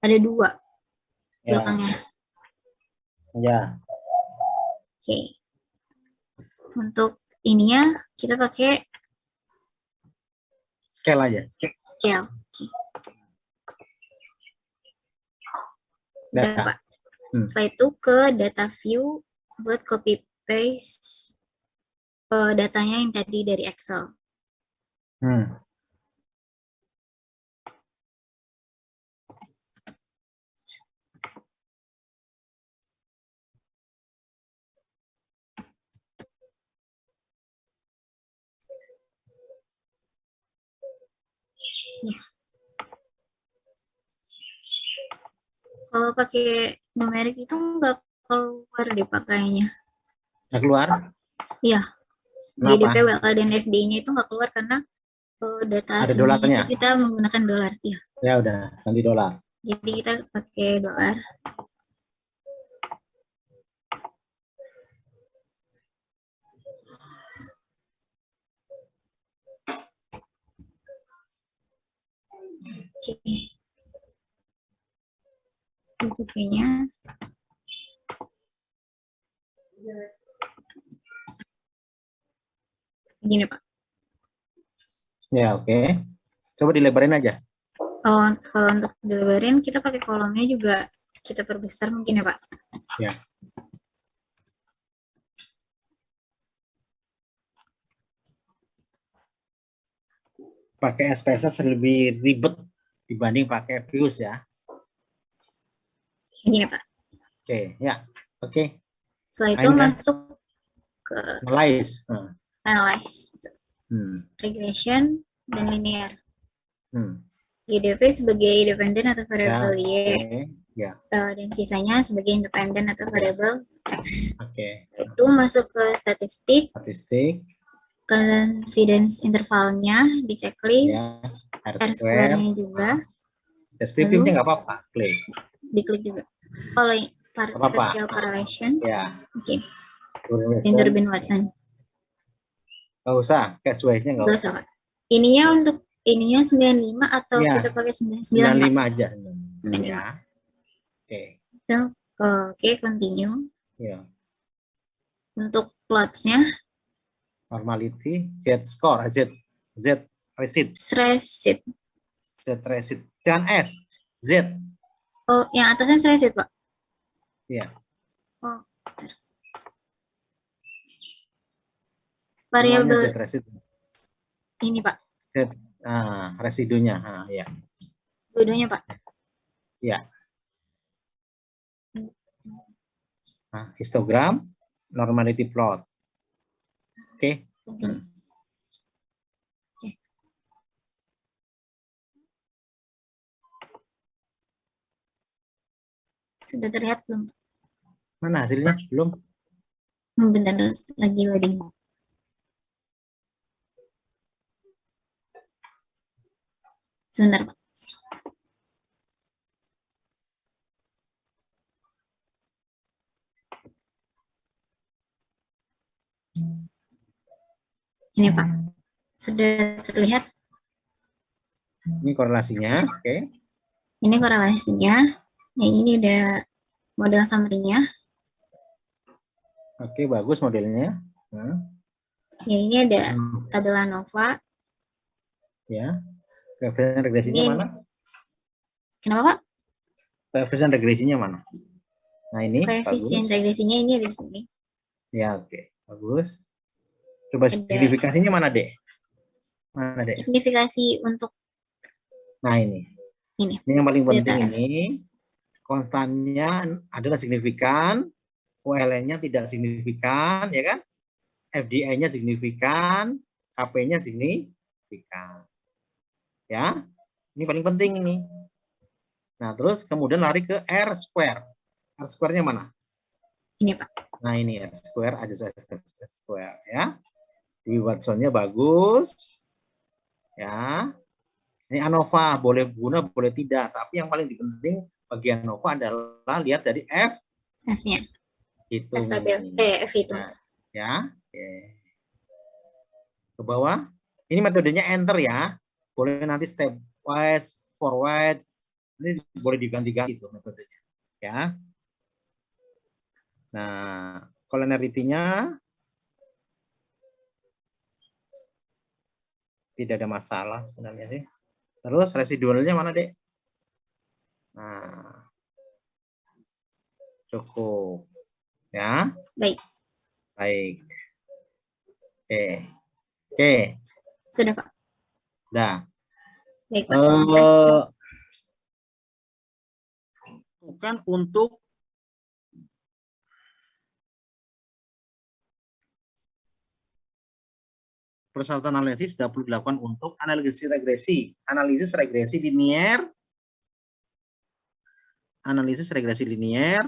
Ada 2 Ya. belakangnya. Ya. Oke. Untuk ininya kita pakai Scale aja. scale. Oke. Udah, Pak. Setelah itu ke data view buat copy paste datanya yang tadi dari Excel. Nih. Kalau pakai numerik itu nggak keluar deh pakainya. Nggak keluar? Iya. GDP, WLA, dan FD-nya itu nggak keluar karena data ada aslinya dolarnya. itu kita menggunakan dolar. Iya. Ya udah, ganti dolar. Jadi kita pakai dolar. Oke. YouTube-nya. Begini, Pak. Ya, oke. Coba dilebarin aja. Oh, kalau untuk dilebarin, kita pakai kolomnya juga kita perbesar mungkin ya, Pak? Ya. Pakai SPSS lebih ribet dibanding pakai Views ya. Begini, Pak. Oke, ya. Oke. Setelah itu masuk ke Analyze. Regression dan linear. GDP sebagai dependen atau variabel Y, dan sisanya sebagai independen atau variabel X. Itu masuk ke statistik, confidence intervalnya di checklist, R-square-nya juga. Deskriptifnya nggak apa-apa, klik. Diklik juga. Kalau partial correlation, oke. Durbin Watson. Nggak usah, case wise-nya nggak usah. Pak. Ininya untuk ininya 95 atau kita pakai 99? 95 aja. 95. Ya. Oke. Itu oke, continue. Ya. Untuk plots-nya normality, Z score, Z receipt. Z receipt. Jangan S, Z. Oh, yang atasnya receipt, Pak. Iya. Oh. Variabel ini, Pak. Z, residunya, ya. Dua-duanya, Pak. Ya. Nah, histogram, normality plot. Oke. Sudah terlihat belum? Mana hasilnya? Belum. Bentar, lagi loading. Sebentar, Pak. Ini, Pak. Sudah terlihat? Ini korelasinya, oke. Ini korelasinya. Yang ini ada model summary-nya. Oke, bagus modelnya. Ya, ini ada tabel ANOVA. Ya. Koefisien regresinya mana? Kenapa, Pak? Koefisien regresinya mana? Nah, ini koefisien regresinya ini ada di sini. Ya, oke. Bagus. Coba signifikasinya mana, Dek? Mana, Dek? Signifikasi untuk nah, ini yang paling penting ini. Konstannya adalah signifikan, OLN-nya tidak signifikan, ya kan? FDI-nya signifikan, KP-nya signifikan. Ya, ini paling penting ini. Nah, terus kemudian lari ke R-square. R-square-nya mana? Ini, Pak. Nah, ini R-square, aja R-square, ya. Di Watson-nya bagus. Ya. Ini ANOVA, boleh guna, boleh tidak. Tapi yang paling penting bagi ANOVA adalah lihat dari F-nya. Itu. F itu. Nah, ya. Ke bawah. Ini metodenya enter ya. Boleh nanti step wise, forward, Ini boleh diganti-ganti tuh metodenya, ya. Nah, collinearity-nya tidak ada masalah sebenarnya sih. Terus residualnya mana, Dek? Nah, cukup. Ya. Baik. Baik. Oke. Oke. Sudah, Pak. Sudah. Baik, Pak. Bukan untuk persyaratan analisis sudah perlu dilakukan untuk analisis regresi. Analisis regresi linier. Analisis regresi linier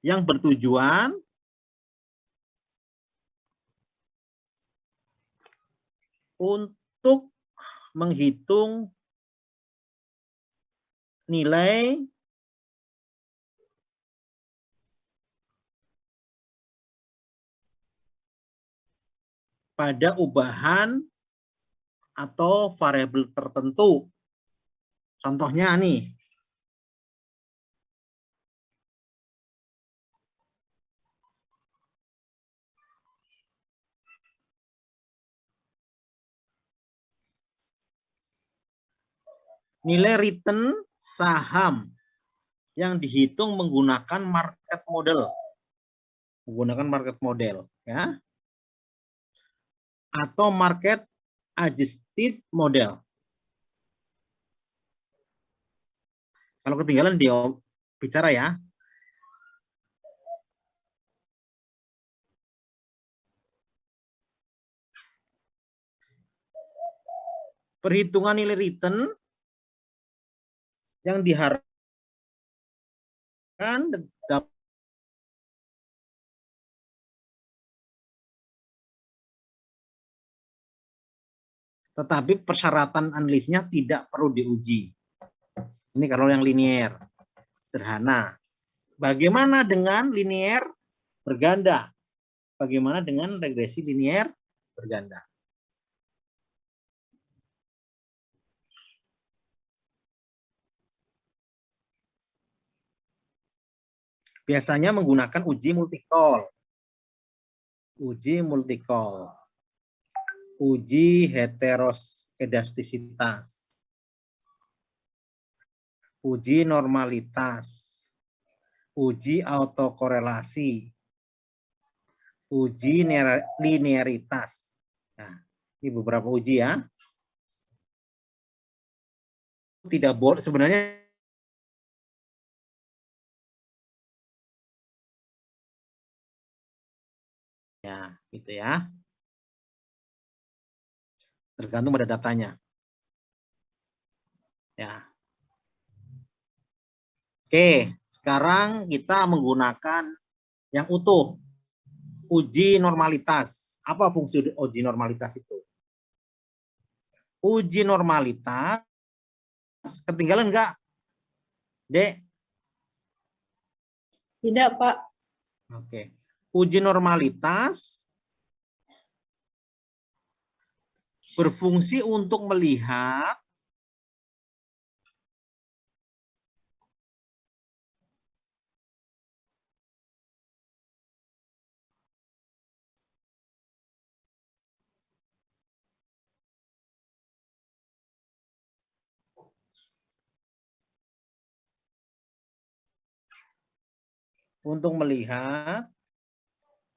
yang bertujuan untuk menghitung nilai pada ubahan atau variabel tertentu. Contohnya nih. Nilai return saham yang dihitung menggunakan market model. Menggunakan market model, ya. Atau market adjusted model. Kalau ketinggalan dia bicara ya. Perhitungan nilai return yang diharapkan tetapi persyaratan analisisnya tidak perlu diuji. Ini kalau yang linier, sederhana. Bagaimana dengan linier berganda? Bagaimana dengan regresi linier berganda? Biasanya menggunakan uji multicol. Uji multicol. Uji heteroskedastisitas. Uji normalitas. Uji autokorelasi. Uji linearitas. Nah, ini beberapa uji ya. Tidak boleh sebenarnya ya, gitu ya. Tergantung pada datanya. Ya. Oke, sekarang kita menggunakan yang utuh. Uji normalitas. Apa fungsi uji normalitas itu? Uji normalitas ketinggalan enggak? Dek? Tidak, Pak. Oke. Uji normalitas berfungsi untuk melihat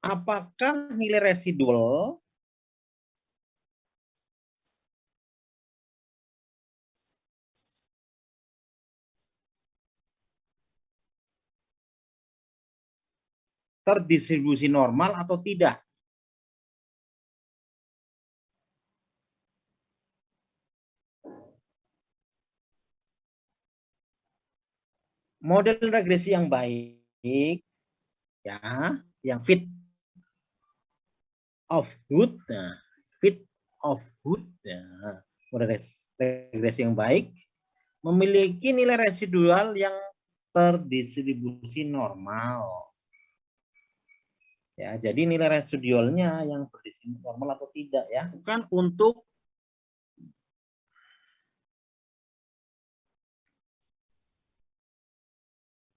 apakah nilai residual terdistribusi normal atau tidak. Model regresi yang baik, ya, yang fit of good, nah, fit of good, nah, model regresi yang baik memiliki nilai residual yang terdistribusi normal. Ya, jadi nilai residualnya yang terdistribusi normal atau tidak ya, bukan untuk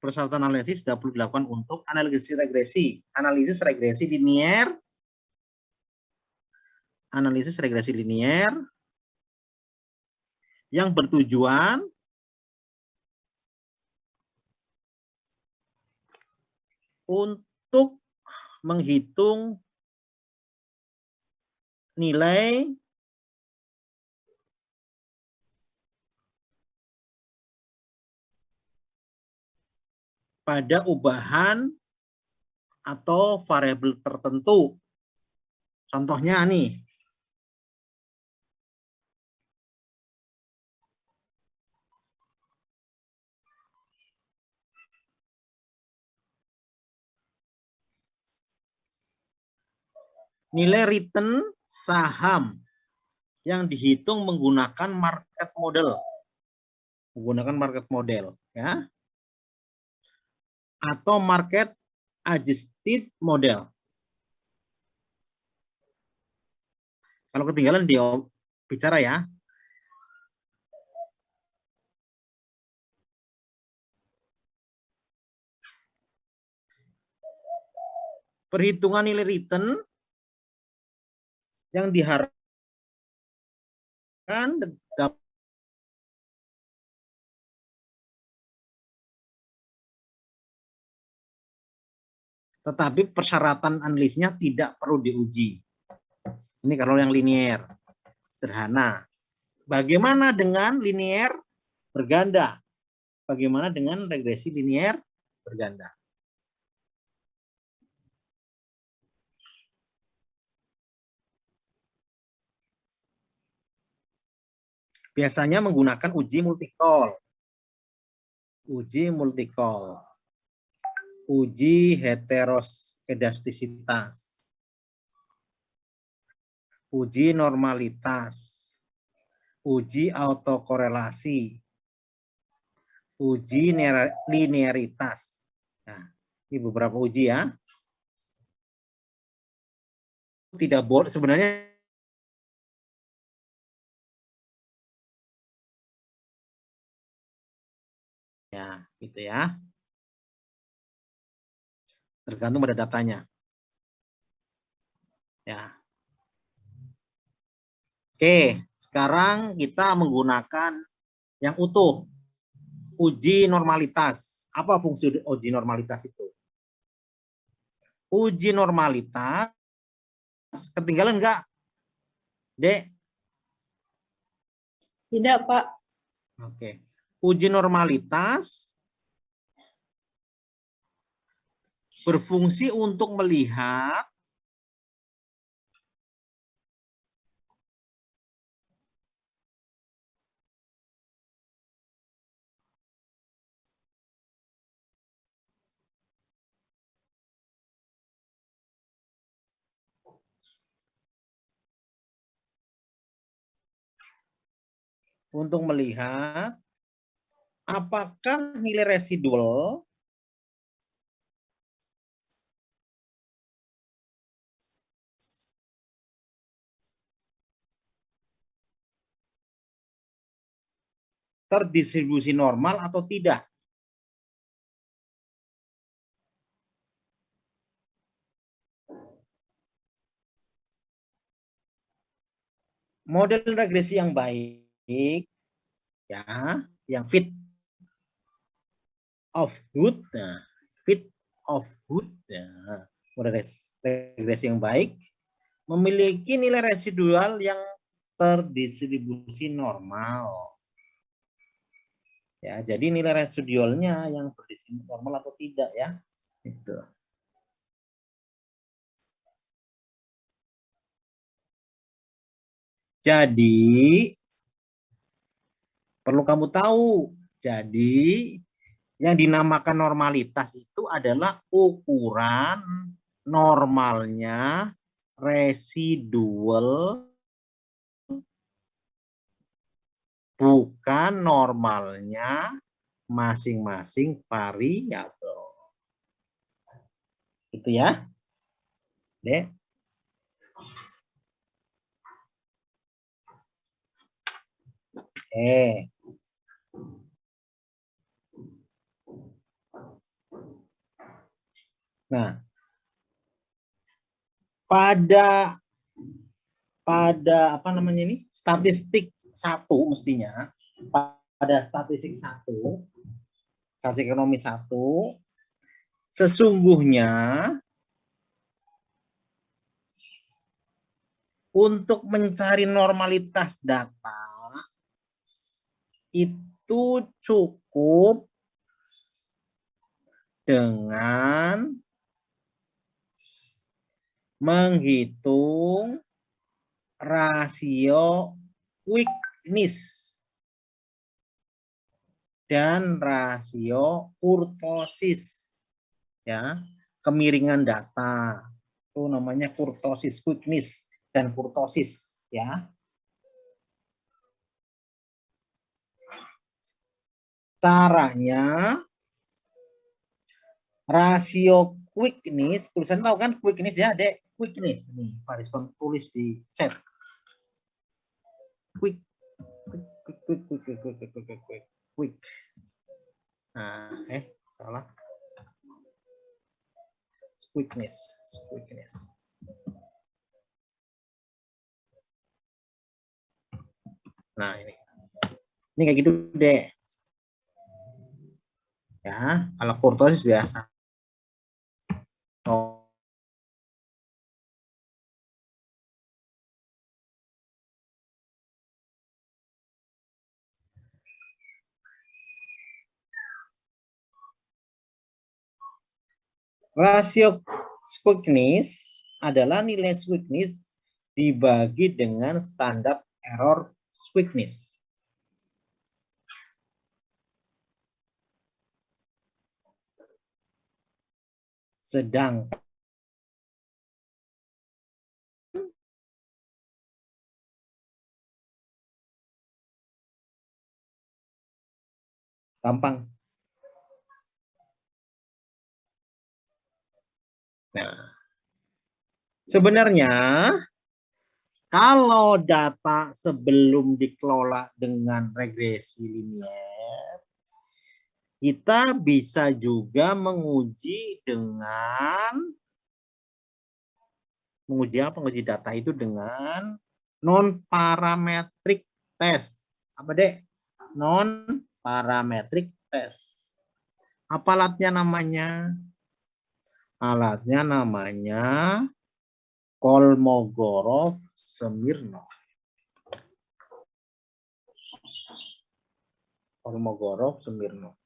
persyaratan analisis sudah perlu dilakukan untuk analisis regresi. Analisis regresi linier. Analisis regresi linier yang bertujuan untuk menghitung nilai pada ubahan atau variabel tertentu. Contohnya nih, nilai return saham yang dihitung menggunakan market model. Menggunakan market model, ya. Atau market adjusted model. Kalau ketinggalan dia bicara ya. Perhitungan nilai return yang diharapkan tetapi persyaratan analisisnya tidak perlu diuji. Ini kalau yang linier, sederhana. Bagaimana dengan linier berganda? Bagaimana dengan regresi linier berganda? Biasanya menggunakan uji multicol. Uji multicol. Uji heteroskedastisitas. Uji normalitas. Uji autokorelasi. Uji linearitas. Nah, ini beberapa uji ya. Tidak boleh sebenarnya ya, gitu ya. Tergantung pada datanya. Ya. Oke, sekarang kita menggunakan yang utuh. Uji normalitas. Apa fungsi uji normalitas itu? Uji normalitas ketinggalan enggak? Dek? Tidak, Pak. Oke. Uji normalitas berfungsi untuk melihat apakah nilai residual terdistribusi normal atau tidak. Model regresi yang baik, ya, yang fit of good, nah, fit of good, nah, model regresi yang baik memiliki nilai residual yang terdistribusi normal. Ya, jadi nilai residualnya yang terdistribusi normal atau tidak ya. Itu. Jadi perlu kamu tahu, jadi yang dinamakan normalitas itu adalah ukuran normalnya residual, bukan normalnya masing-masing variabel. Itu ya, Dek. Nah, pada apa namanya ini? Statistik 1 mestinya, pada statistik 1, statistik ekonomi 1, sesungguhnya untuk mencari normalitas data itu cukup dengan menghitung rasio quickness dan rasio kurtosis, ya, kemiringan data. Itu namanya kurtosis, quickness dan kurtosis, ya. Caranya rasio quickness, tulisan tahu kan quickness ya, Dek? Quickness. Nih, Pak Rizwan tulis di chat. Quick. Nah, salah. Quickness. Nah, ini kayak gitu, Dek. Ya, kalau kurtosis biasa. Oh. Rasio quickness adalah nilai quickness dibagi dengan standar error quickness. Sedang gampang. Nah, sebenarnya kalau data sebelum dikelola dengan regresi linear, kita bisa juga menguji data itu dengan non parametric test. Apa, Dek? Non parametric test. Apa alatnya namanya? Alatnya namanya Kolmogorov-Smirnov. Kolmogorov-Smirnov.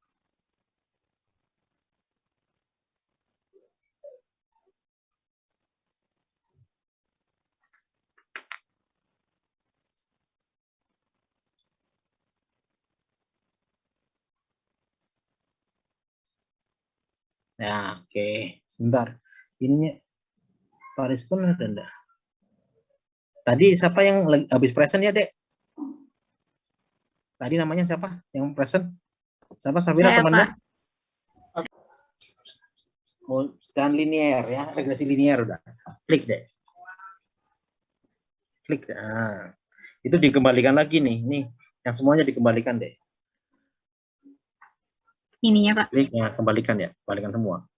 Ya, oke. Sebentar. Ini Pak Rizpun ada enggak? Tadi siapa yang habis present ya, Dek? Tadi namanya siapa yang present? Siapa, Safira temanmu? Oh, dan linear ya, regresi linear udah. Klik deh. Klik. Nah, itu dikembalikan lagi nih. Nih, yang semuanya dikembalikan deh. Ininya, Pak. Klik ya, kembalikan ya. Kembalikan semua.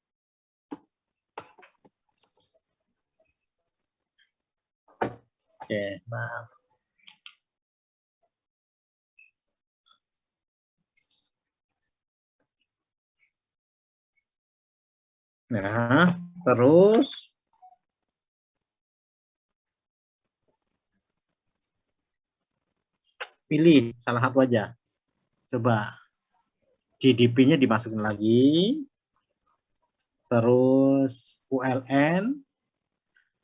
Oke, maaf. Nah, terus pilih salah satu aja. Coba GDP-nya dimasukin lagi. Terus ULN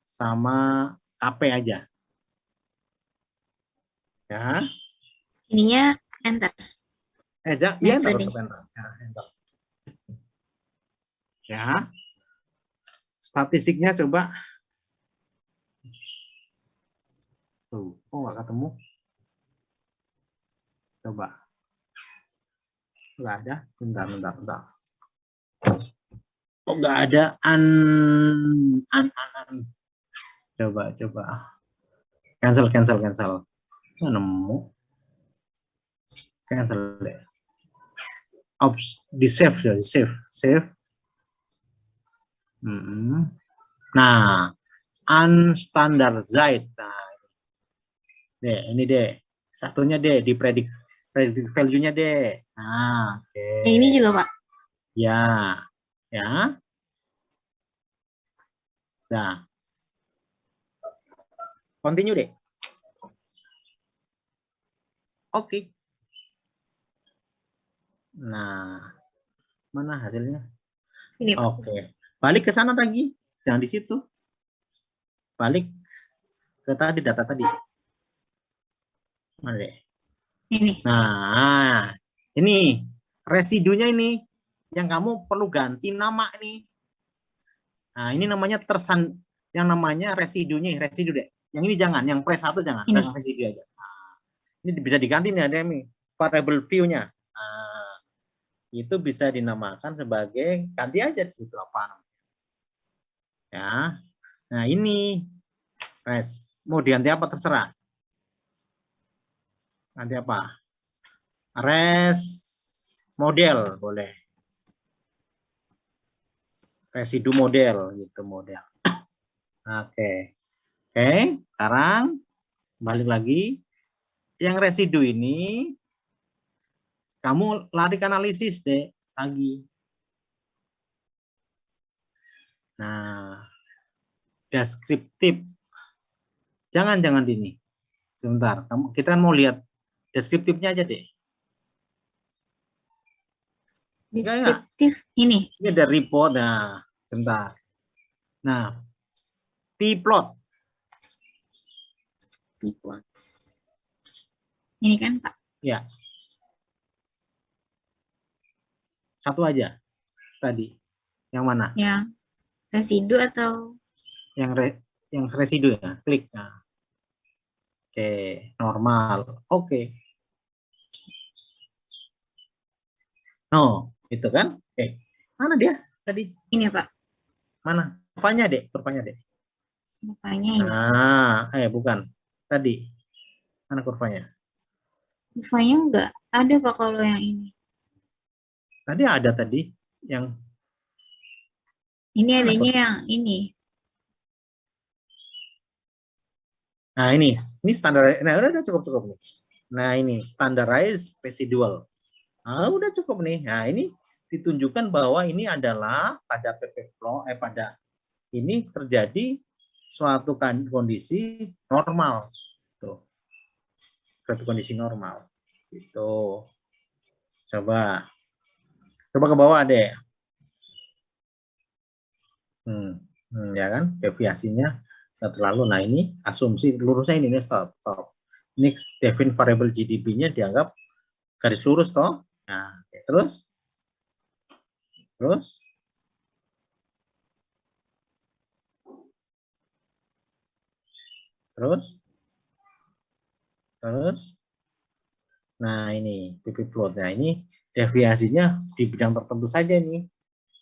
sama KP aja. Ya. Ininya enter. Iya, enter. Ya, enter. Ya. Statistiknya coba. Tuh, kok nggak ketemu? Coba. Nggak ada. Bentar. Kok nggak ada an. Coba. Cancel. Nggak nemu. Cancel deh. Di save ya, save. Nah, unstandardized. Nah, ini deh. Satunya deh di predict value-nya deh. Nah, oke. Ini juga, Pak. Ya. Ya. Nah. Continue deh. Oke. Nah, mana hasilnya? Ini, Pak. Oke. Balik ke sana lagi. Jangan di situ. Balik ke tadi, data tadi. Mana deh? Ini. Nah, ini residunya ini yang kamu perlu ganti nama nih. Nah, ini namanya yang namanya residunya, residu deh. Yang ini jangan, yang press 1 jangan, Ini. residu aja. Nah, ini bisa diganti nih ada nih variable view-nya. Nah, itu bisa dinamakan sebagai ganti aja di situ apa namanya. Ya. Nah, ini res. Mau diganti apa terserah. Nanti apa? Res model boleh. Residu model gitu model. Oke. Oke, sekarang balik lagi. Yang residu ini kamu lari ke analisis deh lagi. Nah, deskriptif. Jangan ini. Sebentar, kita mau lihat deskriptifnya aja deh. Deskriptif ini. Ini ada report. Nah, sebentar. Nah, p-plot. P-plots. Ini kan, Pak? Ya. Satu aja tadi. Yang mana? Yang residu atau yang residu ya. Klik. Nah. Oke, normal. Oke. Oh, itu kan? Oke. Mana dia tadi? ini, Pak? Mana? Kurvanya deh. Kurvanya ini. Bukan. Tadi. Mana kurvanya? Kurvanya enggak ada, Pak, kalau yang ini. Tadi ada tadi yang Ini adanya yang ini. Nah, ini standar. Nah, udah cukup nih. Nah, ini standardized residual. Nah, udah cukup nih. Nah, ini ditunjukkan bahwa ini adalah pada ppplot pada ini terjadi suatu kondisi normal. Tuh. Suatu kondisi normal. Gitu. Coba ke bawah deh. Ya kan? Deviasinya nggak terlalu. Nah, ini asumsi lurusnya ini stop. Ini define variable GDP-nya dianggap garis lurus toh. Nah, terus nah ini PP plot. Nah, ini deviasinya di bidang tertentu saja nih.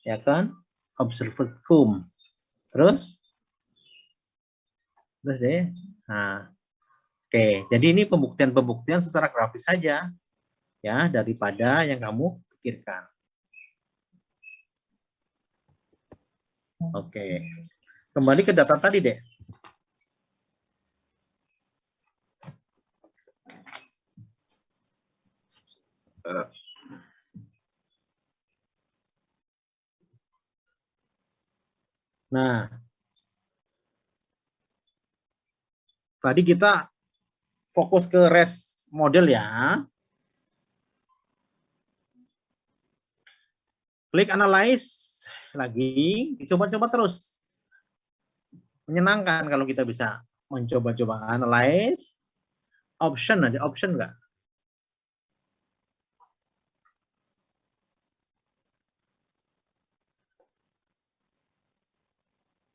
Ya kan? Observed cum. Terus deh. Nah, oke. Jadi ini pembuktian secara grafis saja ya daripada yang kamu pikirkan. Oke. Kembali ke data tadi deh. Nah, tadi kita fokus ke res model ya. Klik analyze lagi, dicoba-coba terus. Menyenangkan kalau kita bisa mencoba-coba analyze. Option ada option nggak?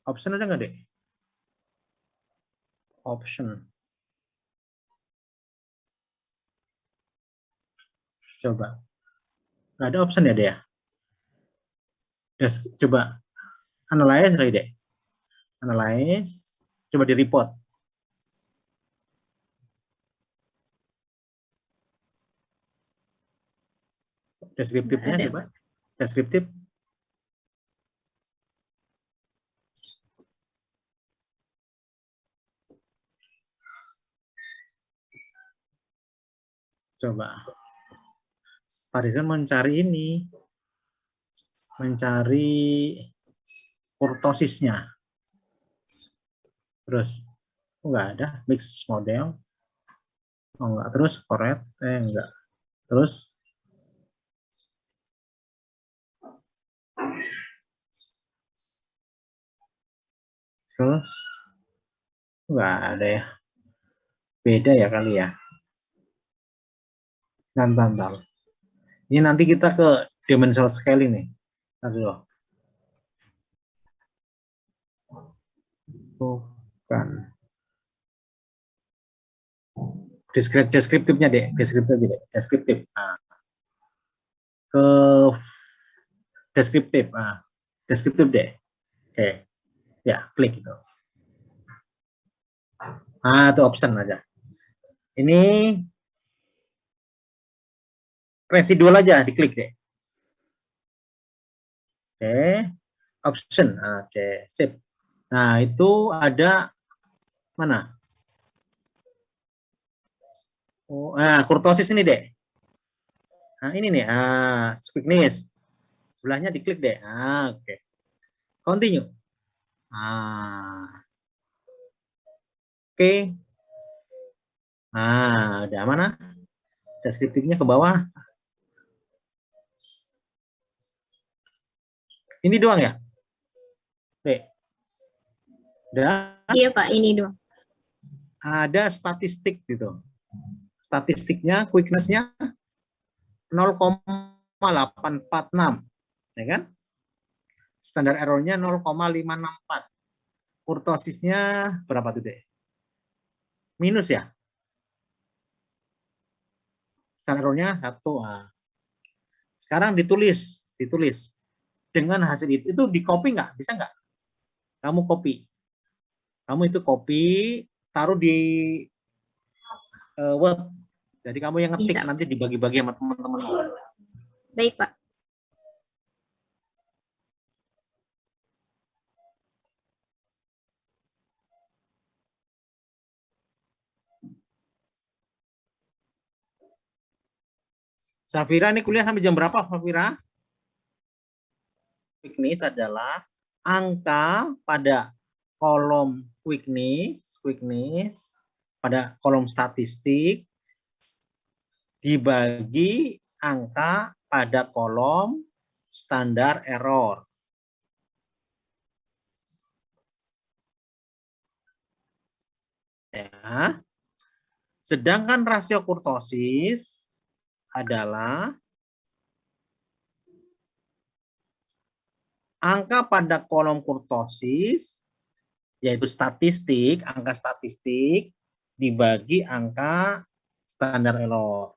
Option ada nggak deh? Option. Coba. Nggak ada option ya deh. Coba analyze lagi deh. Analyze. Coba di report. Deskriptifnya coba. Deskriptif. Coba. Pak Rizal mencari ini. Mencari kurtosisnya. Terus. Enggak ada. Mix model. Oh, enggak. Terus correct. Enggak. Terus. Terus. Enggak ada ya. Beda ya kali ya. Bentar. Ini nanti kita ke dimensional scale ini. Aduh. Bukan. Deskriptifnya deh. Deskriptif. Nah. Ke deskriptif. Nah. Deskriptif deh. Oke. Ya, klik itu. Nah, itu option aja. Ini residual aja, diklik deh. Oke, option. Oke, sip. Nah, itu ada mana? Oh, nah, kurtosis ini deh. Nah, ini nih, quickness. Sebelahnya diklik deh. Oke. Continue. Oke. Nah, udah mana? Deskriptifnya ke bawah. Ini doang ya? Oke. Udah? Iya, Pak, ini doang. Ada statistik gitu. Statistiknya, quickness-nya 0,846. Ya kan? Standar error-nya 0,564. Kurtosisnya berapa tuh, Dek? Minus ya? Standar error-nya 1. Sekarang ditulis. Dengan hasil itu di copy nggak? Bisa nggak? Kamu copy. Kamu itu copy, taruh di Word. Jadi kamu yang ngetik, Bisa. nanti dibagi-bagi sama teman-teman. Baik, Pak. Safira ini kuliah sampai jam berapa, Safira? Quickness adalah angka pada kolom quickness pada kolom statistik dibagi angka pada kolom standar error. Ya. Sedangkan rasio kurtosis adalah angka pada kolom kurtosis, yaitu statistik, angka statistik dibagi angka standar error.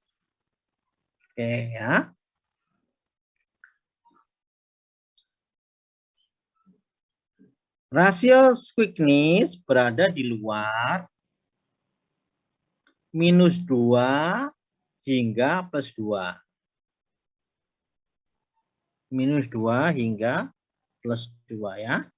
Oke ya. Rasio quickness berada di luar -2 hingga +2. -2 hingga +2 ya.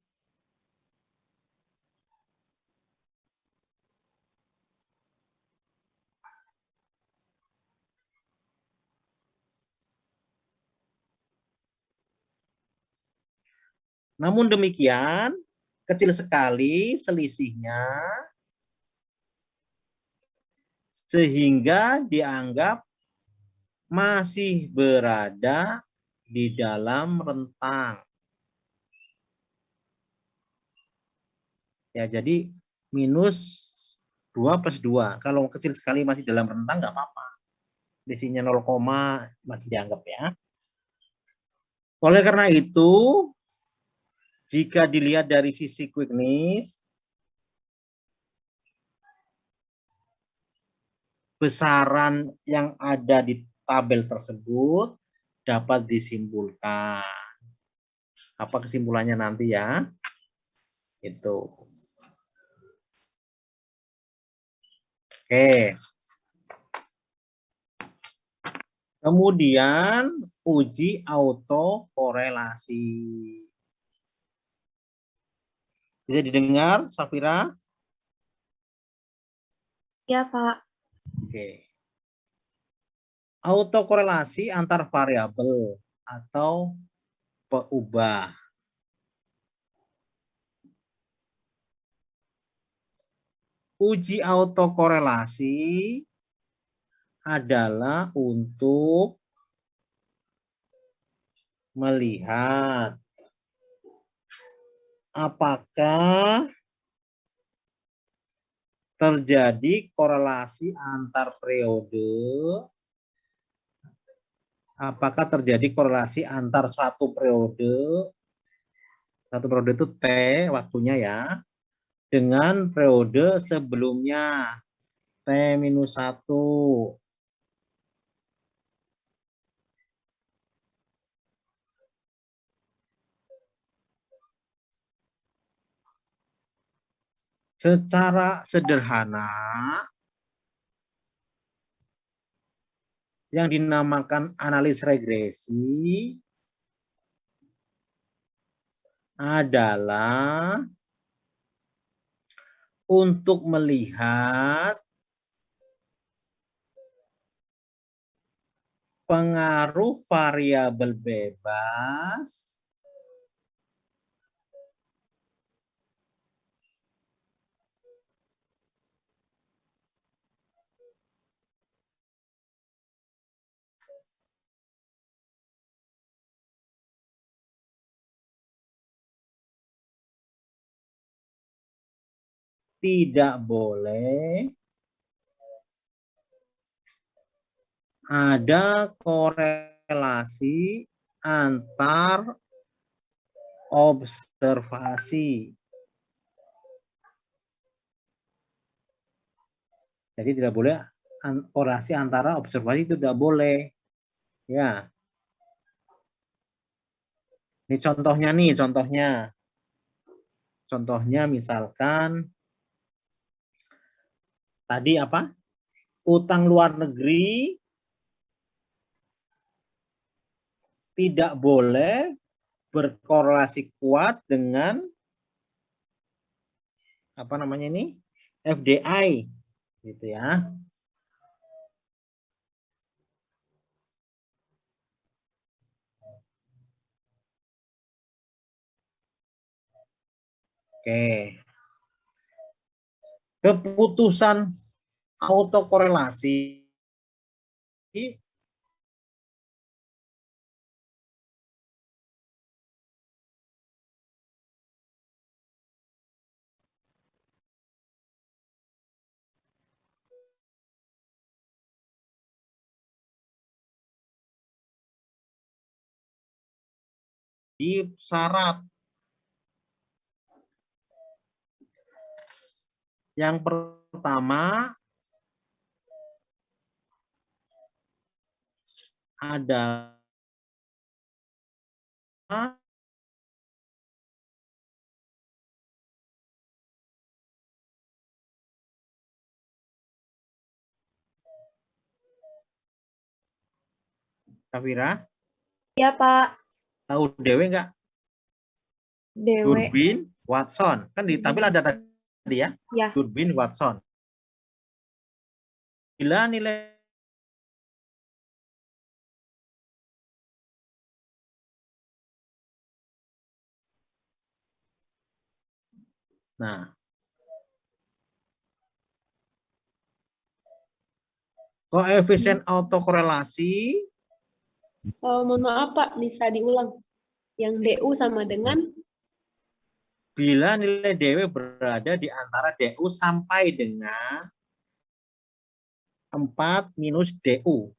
Namun demikian, kecil sekali selisihnya sehingga dianggap masih berada di dalam rentang. Ya, jadi -2 + 2. Kalau kecil sekali masih dalam rentang nggak apa-apa. Selisihnya 0, masih dianggap ya. Oleh karena itu, jika dilihat dari sisi quickness, besaran yang ada di tabel tersebut dapat disimpulkan. Apa kesimpulannya nanti ya? Itu. Oke. Kemudian uji autokorelasi. Bisa didengar, Safira? Ya, Pak. Oke. Autokorelasi antar variabel atau peubah. Uji autokorelasi adalah untuk melihat apakah terjadi korelasi antar periode, apakah terjadi korelasi antar satu periode itu T waktunya ya, dengan periode sebelumnya T-1. Secara sederhana, yang dinamakan analis regresi adalah untuk melihat pengaruh variabel bebas tidak boleh ada korelasi antar observasi. Jadi tidak boleh korelasi antara observasi, itu tidak boleh. Ya. Ini contohnya nih, contohnya. Contohnya misalkan tadi apa? Utang luar negeri tidak boleh berkorelasi kuat dengan apa namanya ini? FDI gitu ya. Oke. Keputusan autokorelasi di syarat. Yang pertama adalah Kafira. Ya, Pak. Tahu Dewe nggak? Dewe. Durbin, Watson. Kan ditampil ada tadi ya? Ya. Durbin, Watson. Bila nilai koefisien autokorelasi. Mohon maaf Pak, bisa diulang. Yang DU sama dengan? Bila nilai DW berada di antara DU sampai dengan 4 minus DU.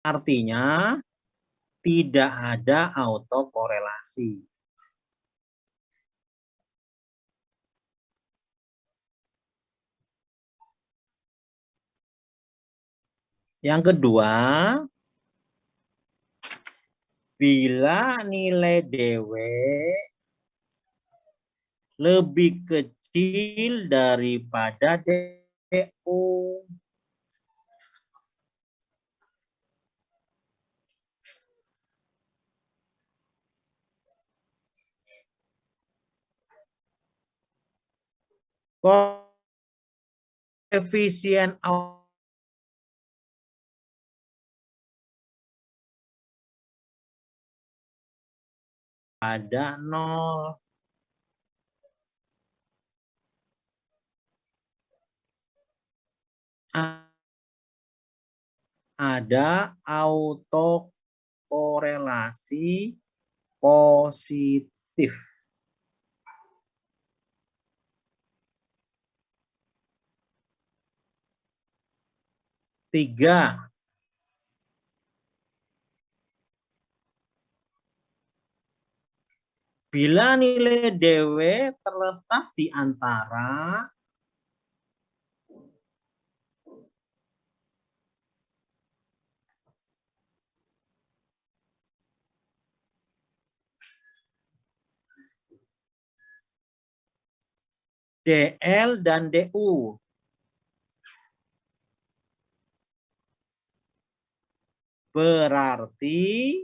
Artinya tidak ada autokorelasi. Yang kedua, bila nilai DW lebih kecil daripada DO. Koefisien ada 0. Ada autokorelasi positif. Tiga. Bila nilai DW terletak di antara DL dan DU. Berarti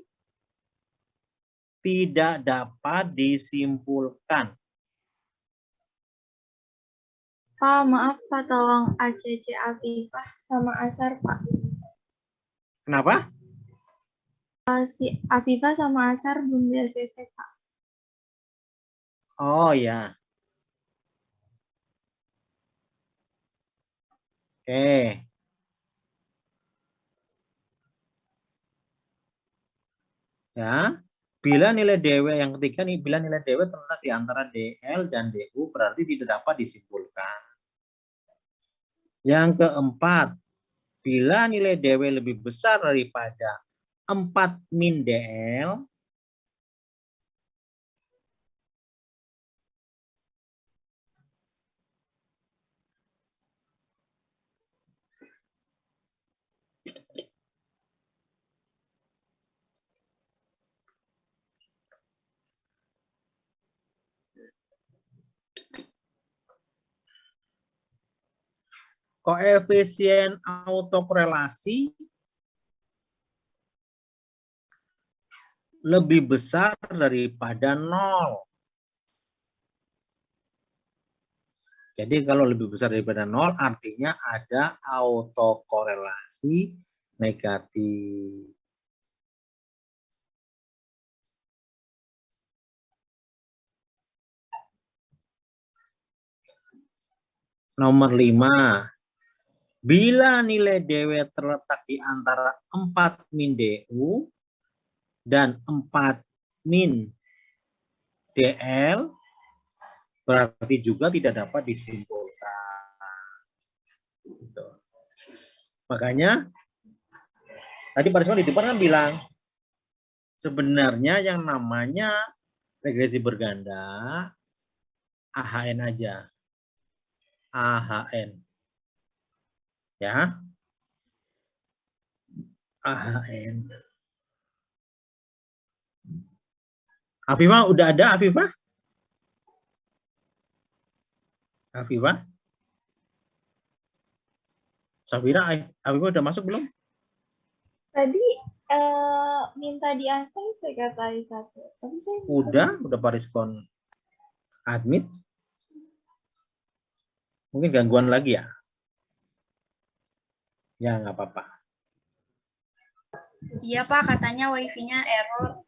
tidak dapat disimpulkan. Pak, maaf Pak, tolong ACC Afifah sama Asar Pak. Kenapa? Si Afifah sama Asar belum di ACC Pak. Oh ya. Oke. Ya. Bila nilai DW yang ketiga nih, bila nilai DW terletak di antara DL dan DU berarti tidak dapat disimpulkan. Yang keempat, bila nilai DW lebih besar daripada 4 min DL, koefisien autokorelasi lebih besar daripada 0. Jadi kalau lebih besar daripada 0 artinya ada autokorelasi negatif. Nomor 5. Bila nilai DW terletak di antara 4 min DU dan 4 min DL, berarti juga tidak dapat disimpulkan. Gitu. Makanya, tadi Pak Rizwan di depan kan bilang, sebenarnya yang namanya regresi berganda, AHN aja. AHN. Ya. AHN. Afifah udah ada, Afifah? Afifah? Safira, Afifah udah masuk belum? Tadi minta di asal saya kata satu. Tapi saya Udah Pak Rizwan admit. Mungkin gangguan lagi ya? Ya, nggak apa-apa. Iya Pak, katanya wifi-nya error.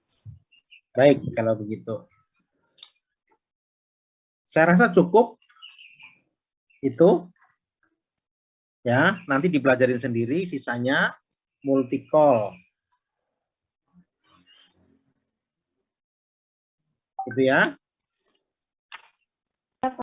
Baik, kalau begitu. Saya rasa cukup itu. Ya, nanti dipelajarin sendiri, sisanya multi-call. Gitu ya.